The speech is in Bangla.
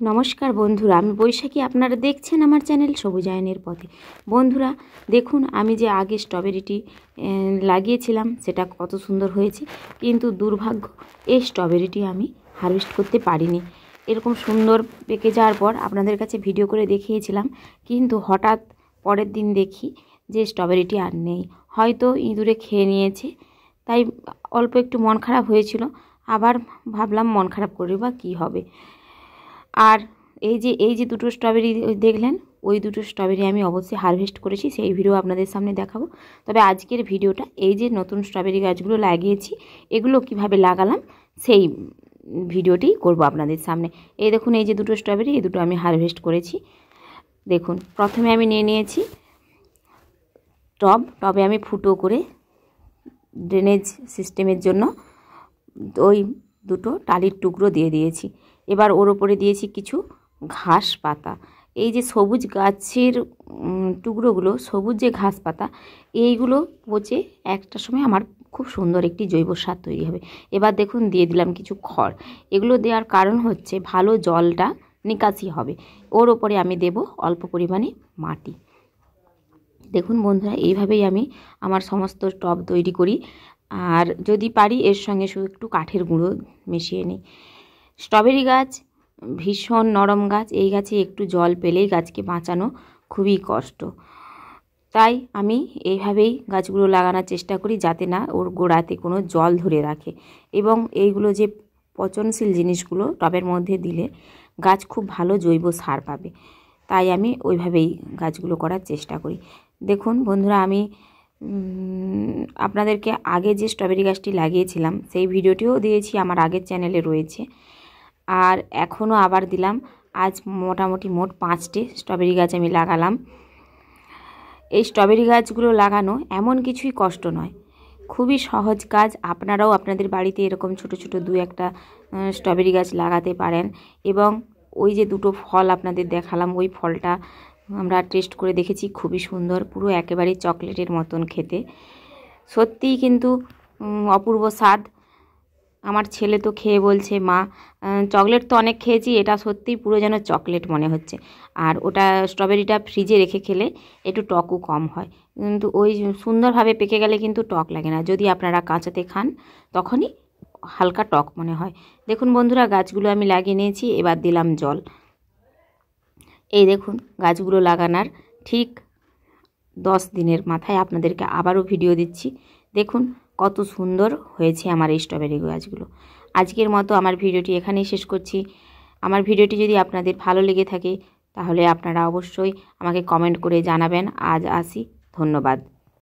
নমস্কার বন্ধুরা, আমি বৈশাখী। আপনারা দেখছেন আমার চ্যানেল সবুজায়নের পথে। বন্ধুরা দেখুন, আমি যে আগে স্ট্রবেরিটি লাগিয়েছিলাম সেটা কত সুন্দর হয়েছে, কিন্তু দুর্ভাগ্য এই স্ট্রবেরিটি আমি হারভেস্ট করতে পারিনি। এরকম সুন্দর পেকে যাওয়ার পর আপনাদের কাছে ভিডিও করে দেখিয়েছিলাম, কিন্তু হঠাৎ পরের দিন দেখি যে স্ট্রবেরিটি আর নেই। হয়তো ইঁদুরে খেয়ে নিয়েছে, তাই অল্প একটু মন খারাপ হয়েছিল। আবার ভাবলাম মন খারাপ করে বা কী হবে। আর এই যে দুটো স্ট্রবেরি দেখলেন, ওই দুটো স্ট্রবেরি আমি অবশ্যই হারভেস্ট করেছি, সেই ভিডিও আপনাদের সামনে দেখাবো। তবে আজকের ভিডিওটা এই যে নতুন স্ট্রবেরি গাছগুলো লাগিয়েছি, এগুলো কিভাবে লাগালাম সেই ভিডিওটি করব আপনাদের সামনে। এই দেখুন, এই যে দুটো স্ট্রবেরি, এই দুটো আমি হারভেস্ট করেছি। দেখুন, প্রথমে আমি নিয়ে নিয়েছি টবে আমি ফুটো করে ড্রেনেজ সিস্টেমের জন্য ওই দুটো টালির টুকরো দিয়ে দিয়েছি। এবার ওর ওপরে দিয়েছি কিছু ঘাস পাতা। এই যে সবুজ গাছের টুকরোগুলো, সবুজ যে ঘাস পাতা, এইগুলো পচে একটা সময় আমার খুব সুন্দর একটি জৈব সার তৈরি হবে। এবার দেখুন, দিয়ে দিলাম কিছু খড়। এগুলো দেওয়ার কারণ হচ্ছে ভালো জলটা নিকাশি হবে। ওর ওপরে আমি দেব অল্প পরিমাণে মাটি। দেখুন বন্ধুরা, এইভাবেই আমি আমার সমস্ত টব তৈরি করি। আর যদি পারি এর সঙ্গে শুধু একটু কাঠের গুঁড়ো মিশিয়ে নিই। স্ট্রবেরি গাছ ভীষণ নরম গাছ, এই গাছে একটু জল পেলেই গাছকে বাঁচানো খুবই কষ্ট। তাই আমি এইভাবেই গাছগুলো লাগানোর চেষ্টা করি, যাতে না ওর গোড়াতে কোনো জল ধরে রাখে। এবং এইগুলো যে পচনশীল জিনিসগুলো টবের মধ্যে দিলে গাছ খুব ভালো জৈব সার পাবে, তাই আমি ওইভাবেই গাছগুলো করার চেষ্টা করি। দেখুন বন্ধুরা, আমি আপনাদেরকে আগে যে স্ট্রবেরি গাছটি লাগিয়েছিলাম সেই ভিডিওটিও দিয়েছি, আমার আগের চ্যানেলে রয়েছে। আর এখনও আবার দিলাম। আজ মোটামুটি মোট 5টে স্ট্রবেরি গাছ আমি লাগালাম। এই স্ট্রবেরি গাছগুলো লাগানো এমন কিছুই কষ্ট নয়, খুবই সহজ কাজ। আপনারাও আপনাদের বাড়িতে এরকম ছোট ছোট 2-1টা স্ট্রবেরি গাছ লাগাতে পারেন। এবং ওই যে দুটো ফল আপনাদের দেখালাম, ওই ফলটা আমরা টেস্ট করে দেখেছি, খুবই সুন্দর, পুরো একেবারেই চকলেটের মতন খেতে। সত্যিই কিন্তু অপূর্ব স্বাদ। আমার ছেলে তো খেয়ে বলছে, মা চকলেট তো অনেক খেয়েছি, এটা সত্যিই পুরো যেন চকলেট মনে হচ্ছে। আর ওটা স্ট্রবেরিটা ফ্রিজে রেখে খেলে একটু টকও কম হয়, কিন্তু ওই সুন্দরভাবে পেকে গেলে কিন্তু টক লাগে না। যদি আপনারা কাঁচাতে খান তখনই হালকা টক মনে হয়। দেখুন বন্ধুরা, গাছগুলো আমি লাগিয়ে নিয়েছি, এবার দিলাম জল। এই দেখুন, গাছগুলো লাগানোর ঠিক 10 দিনের মাথায় আপনাদেরকে আবারও ভিডিও দিচ্ছি। দেখুন কত সুন্দর হয়েছে আমার এই স্ট্রবেরি গাছগুলো। আজকের মতো আমার ভিডিওটি এখানেই শেষ করছি। আমার ভিডিওটি যদি আপনাদের ভালো লেগে থাকে তাহলে আপনারা অবশ্যই আমাকে কমেন্ট করে জানাবেন। আজ আসি, ধন্যবাদ।